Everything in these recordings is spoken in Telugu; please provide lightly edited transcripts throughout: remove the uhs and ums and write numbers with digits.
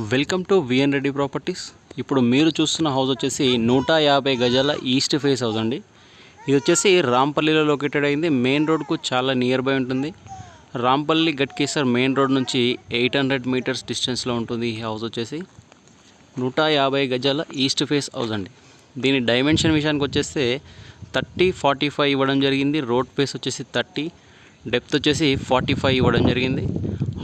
Welcome to VN Reddy properties. ఇప్పుడు మీరు చూస్తున్న హౌస్ వచ్చేసి 150 గజాల ఈస్ట్ ఫేస్ హౌస్ అండి. ఇది వచ్చేసి రాంపల్లిలో లొకేటెడ్ అయింది. మెయిన్ రోడ్కు చాలా నియర్ బై ఉంటుంది. రాంపల్లి గట్కేసర్ మెయిన్ రోడ్ నుంచి 800 మీటర్స్ డిస్టెన్స్లో ఉంటుంది. ఈ హౌస్ వచ్చేసి 150 గజాల ఈస్ట్ ఫేస్ హౌస్ అండి. దీని డైమెన్షన్ విషయానికి వచ్చేస్తే 30-45 ఇవ్వడం జరిగింది. రోడ్ ఫేస్ వచ్చేసి 30, డెప్త్ వచ్చేసి 45 ఇవ్వడం జరిగింది.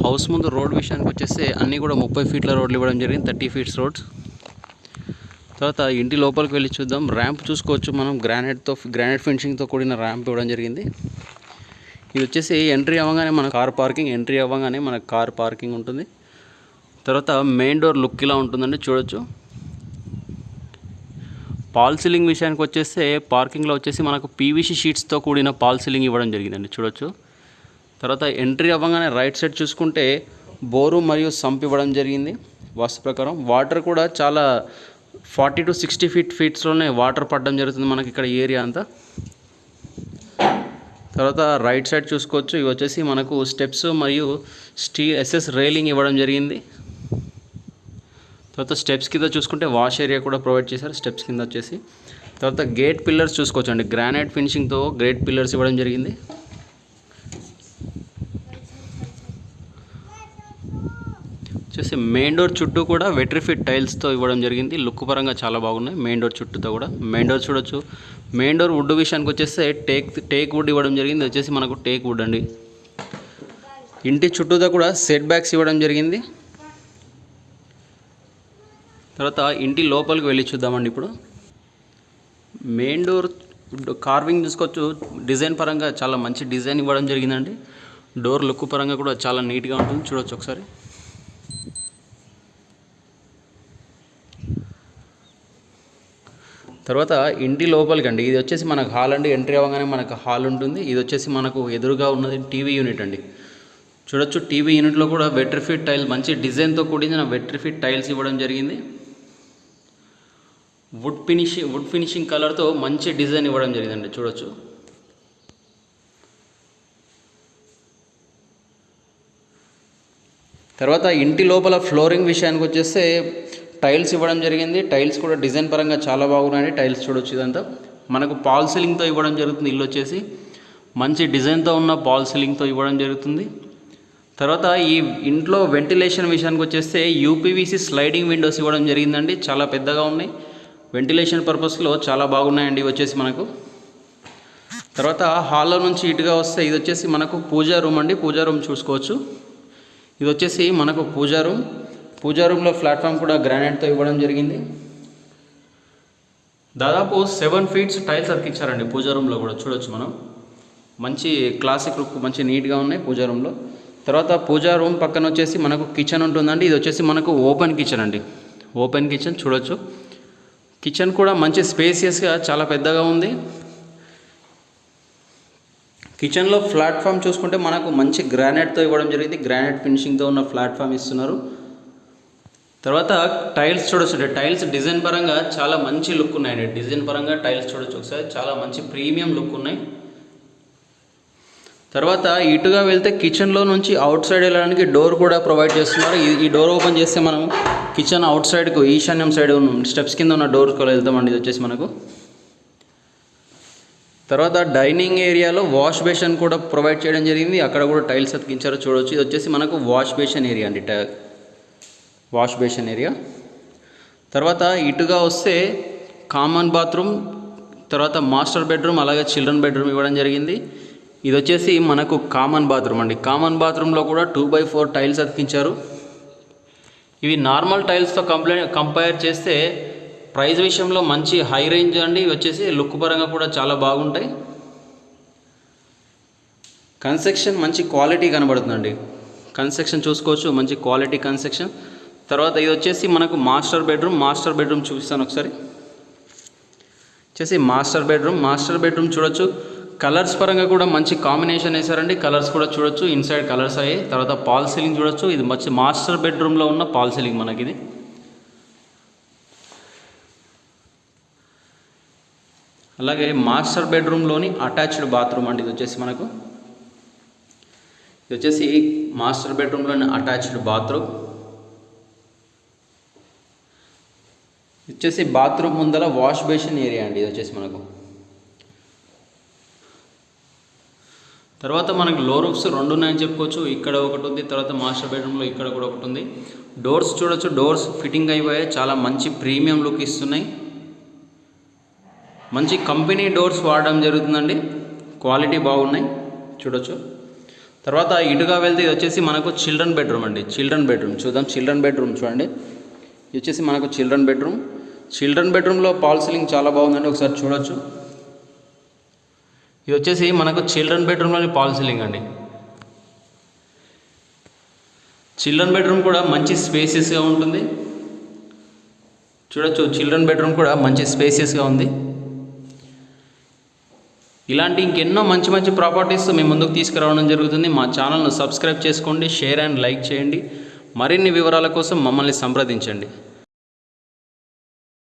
హౌస్ ముందు రోడ్ విషయానికి వచ్చేస్తే అన్నీ కూడా 30 ఫీట్ల రోడ్లు ఇవ్వడం జరిగింది, 30 ఫీట్స్ రోడ్స్. తర్వాత ఇంటి లోపలికి వెళ్ళి చూద్దాం. ర్యాంప్ చూసుకోవచ్చు మనం, గ్రానైట్ ఫినిషింగ్తో కూడిన ర్యాంప్ ఇవ్వడం జరిగింది. ఇది వచ్చేసి ఎంట్రీ అవ్వగానే మన కార్ పార్కింగ్ ఉంటుంది. తర్వాత మెయిన్ డోర్ లుక్ ఇలా ఉంటుందండి, చూడొచ్చు. పాల్ సీలింగ్ విషయానికి వచ్చేస్తే పార్కింగ్లో వచ్చేసి మనకు పీవీసీ షీట్స్తో కూడిన పాల్ సీలింగ్ ఇవ్వడం జరిగిందండి, చూడొచ్చు. తర్వాత ఎంట్రీ అవ్వగానే రైట్ సైడ్ చూసుకుంటే బోరు మరియు సంప్ ఇవ్వడం జరిగింది. వాస్తు ప్రకారం వాటర్ కూడా చాలా 40 to 60 ఫీట్స్లోనే వాటర్ పడడం జరుగుతుంది మనకి ఇక్కడ ఏరియా అంతా. తర్వాత రైట్ సైడ్ చూసుకోవచ్చు, ఇవి వచ్చేసి మనకు స్టెప్స్ మరియు స్టీల్ ఎస్ఎస్ రైలింగ్ ఇవ్వడం జరిగింది. తర్వాత స్టెప్స్ కింద చూసుకుంటే వాష్ ఏరియా కూడా ప్రొవైడ్ చేశారు స్టెప్స్ కింద వచ్చేసి. తర్వాత గేట్ పిల్లర్స్ చూసుకోవచ్చు అండి, గ్రానైట్ ఫినిషింగ్తో గేట్ పిల్లర్స్ ఇవ్వడం జరిగింది. వచ్చేసి మెయిన్ డోర్ చుట్టూ కూడా వెట్రిఫిట్ టైల్స్తో ఇవ్వడం జరిగింది. లుక్ పరంగా చాలా బాగున్నాయి మెయిన్ డోర్ చుట్టూతో కూడా. మెయిన్ డోర్ చూడొచ్చు. మెయిన్ డోర్ వుడ్ విషయానికి వచ్చేస్తే టేక్ వుడ్ ఇవ్వడం జరిగింది. వచ్చేసి మనకు టేక్ వుడ్ అండి. ఇంటి చుట్టూతో కూడా సెట్ బ్యాక్స్ ఇవ్వడం జరిగింది. తర్వాత ఇంటి లోపలికి వెళ్ళి చూద్దామండి. ఇప్పుడు మెయిన్ డోర్ కార్వింగ్ చూసుకోవచ్చు. డిజైన్ పరంగా చాలా మంచి డిజైన్ ఇవ్వడం జరిగిందండి. డోర్ లుక్ పరంగా కూడా చాలా నీట్గా ఉంటుంది, చూడొచ్చు ఒకసారి. తర్వాత ఇంటి లోపలికి అండి, ఇది వచ్చేసి మనకు హాల్ అండి. ఎంట్రీ అవ్వగానే మనకు హాల్ ఉంటుంది. ఇది వచ్చేసి మనకు ఎదురుగా ఉన్నది టీవీ యూనిట్ అండి, చూడొచ్చు. టీవీ యూనిట్లో కూడా వెట్రిఫిట్ టైల్ మంచి డిజైన్తో కూడిన వెట్రిఫిట్ టైల్స్ ఇవ్వడం జరిగింది. వుడ్ ఫినిషింగ్ కలర్తో మంచి డిజైన్ ఇవ్వడం జరిగిందండి, చూడొచ్చు. తర్వాత ఇంటి లోపల ఫ్లోరింగ్ విషయానికి వచ్చేస్తే టైల్స్ ఇవ్వడం జరిగింది. టైల్స్ కూడా డిజైన్ పరంగా చాలా బాగున్నాయి. టైల్స్ చూడొచ్చు. ఇదంతా మనకు పాల్ సీలింగ్తో ఇవ్వడం జరుగుతుంది. ఇల్లు వచ్చేసి మంచి డిజైన్తో ఉన్న పాల్ సీలింగ్తో ఇవ్వడం జరుగుతుంది. తర్వాత ఈ ఇంట్లో వెంటిలేషన్ విషయానికి వచ్చేస్తే యూపీవీసీ స్లైడింగ్ విండోస్ ఇవ్వడం జరిగిందండి. చాలా పెద్దగా ఉన్నాయి, వెంటిలేషన్ పర్పస్లో చాలా బాగున్నాయండి వచ్చేసి మనకు. తర్వాత హాల్లో నుంచి ఇటుగా వస్తే ఇది వచ్చేసి మనకు పూజా రూమ్ అండి. పూజా రూమ్ చూసుకోవచ్చు. ఇది వచ్చేసి మనకు పూజా రూమ్లో ప్లాట్ఫామ్ కూడా గ్రానైట్తో ఇవ్వడం జరిగింది. దాదాపు 7 ఫీట్స్ టైల్స్ అతికించారండి పూజా రూమ్లో కూడా, చూడొచ్చు మనం. మంచి క్లాసిక్ లుక్, మంచి నీట్గా ఉన్నాయి పూజా రూమ్లో. తర్వాత పూజా రూమ్ పక్కన వచ్చేసి మనకు కిచెన్ ఉంటుందండి. ఇది వచ్చేసి మనకు ఓపెన్ కిచెన్ అండి, ఓపెన్ కిచెన్ చూడొచ్చు. కిచెన్ కూడా మంచి స్పేసియస్గా చాలా పెద్దగా ఉంది. కిచెన్లో ప్లాట్ఫామ్ చూసుకుంటే మనకు మంచి గ్రానైట్తో ఇవ్వడం జరిగింది. గ్రానైట్ ఫినిషింగ్తో ఉన్న ప్లాట్ఫామ్ ఇస్తున్నారు. తర్వాత టైల్స్ చూడొచ్చు. టైల్స్ డిజైన్ పరంగా చాలా మంచి లుక్ ఉన్నాయండి. డిజైన్ పరంగా టైల్స్ చూడొచ్చు ఒకసారి, చాలా మంచి ప్రీమియం లుక్ ఉన్నాయి. తర్వాత ఇటుగా వెళ్తే కిచెన్లో నుంచి అవుట్ సైడ్ వెళ్ళడానికి డోర్ కూడా ప్రొవైడ్ చేస్తున్నారు. ఈ డోర్ ఓపెన్ చేస్తే మనం కిచెన్ అవుట్ సైడ్కు ఈశాన్యం సైడ్ స్టెప్స్ కింద ఉన్న డోర్కి వెళ్తామండి. ఇది వచ్చేసి మనకు. తర్వాత డైనింగ్ ఏరియాలో వాష్ బేసిన్ కూడా ప్రొవైడ్ చేయడం జరిగింది. అక్కడ కూడా టైల్స్ అతికించారు, చూడవచ్చు. ఇది వచ్చేసి మనకు వాష్ బేసిన్ ఏరియా అండి, వాష్ బేసిన్ ఏరియా. తర్వాత ఇటుగా వస్తే కామన్ బాత్రూమ్, తర్వాత మాస్టర్ బెడ్రూమ్, అలాగే చిల్డ్రన్ బెడ్రూమ్ ఇవ్వడం జరిగింది. ఇది వచ్చేసి మనకు కామన్ బాత్రూమ్ అండి. కామన్ బాత్రూంలో కూడా 2x4 టైల్స్ అతికించారు. ఇవి నార్మల్ టైల్స్తో కంపేర్ చేస్తే ప్రైస్ విషయంలో మంచి హై రేంజ్ అండి. ఇవి వచ్చేసి లుక్ పరంగా కూడా చాలా బాగుంటాయి. కన్స్ట్రక్షన్ మంచి క్వాలిటీ కనబడుతుందండి. కన్స్ట్రక్షన్ చూసుకోవచ్చు, మంచి క్వాలిటీ కన్స్ట్రక్షన్. తర్వాత ఇది వచ్చేసి మనకు మాస్టర్ బెడ్రూమ్ చూపిస్తాను ఒకసారి. వచ్చేసి మాస్టర్ బెడ్రూమ్ చూడొచ్చు. కలర్స్ పరంగా కూడా మంచి కాంబినేషన్ వేశారండి. కలర్స్ కూడా చూడొచ్చు, ఇన్సైడ్ కలర్స్ అయ్యాయి. తర్వాత పాల్ సీలింగ్ చూడొచ్చు. ఇది మంచి మాస్టర్ బెడ్రూమ్లో ఉన్న పాల్ సీలింగ్ మనకి ఇది. అలాగే మాస్టర్ బెడ్రూమ్లోని అటాచ్డ్ బాత్రూమ్ అండి. ఇది వచ్చేసి మనకు ఇది వచ్చేసి మాస్టర్ బెడ్రూమ్లోని అటాచ్డ్ బాత్రూమ్. వచ్చేసి బాత్రూమ్ ముందర వాష్ బేసిన్ ఏరియా అండి. ఇది వచ్చేసి మనకు తర్వాత మనకు లో రూఫ్స్ 2 ఉన్నాయని చెప్పుకోవచ్చు. ఇక్కడ ఒకటి ఉంది, తర్వాత మాస్టర్ బెడ్రూమ్లో ఇక్కడ కూడా ఒకటి ఉంది. డోర్స్ చూడొచ్చు, డోర్స్ ఫిట్టింగ్ అయిపోయాయి, చాలా మంచి ప్రీమియం లుక్ ఇస్తున్నాయి. మంచి కంపెనీ డోర్స్ వాడడం జరుగుతుందండి, క్వాలిటీ బాగున్నాయి చూడొచ్చు. తర్వాత ఇటుగా వెళ్తే ఇది వచ్చేసి మనకు చిల్డ్రన్ బెడ్రూమ్ అండి. చిల్డ్రన్ బెడ్రూమ్ చూద్దాం. చిల్డ్రన్ బెడ్రూమ్ చూడండి, ఇది వచ్చేసి మనకు చిల్డ్రన్ బెడ్రూమ్. చిల్డ్రన్ బెడ్రూమ్లో పాల్ సీలింగ్ చాలా బాగుందండి, ఒకసారి చూడొచ్చు. ఇది వచ్చేసి మనకు చిల్డ్రన్ బెడ్రూమ్లోని పాల్ సీలింగ్ అండి. చిల్డ్రన్ బెడ్రూమ్ కూడా మంచి స్పేసియస్గా ఉంటుంది చూడొచ్చు. చిల్డ్రన్ బెడ్రూమ్ కూడా మంచి స్పేసియస్గా ఉంది. ఇలాంటి ఇంకెన్నో మంచి మంచి ప్రాపర్టీస్ మీ ముందుకు తీసుకురావడం జరుగుతుంది. మా ఛానల్ను సబ్స్క్రైబ్ చేసుకోండి, షేర్ అండ్ లైక్ చేయండి. మరిన్ని వివరాల కోసం మమ్మల్ని సంప్రదించండి.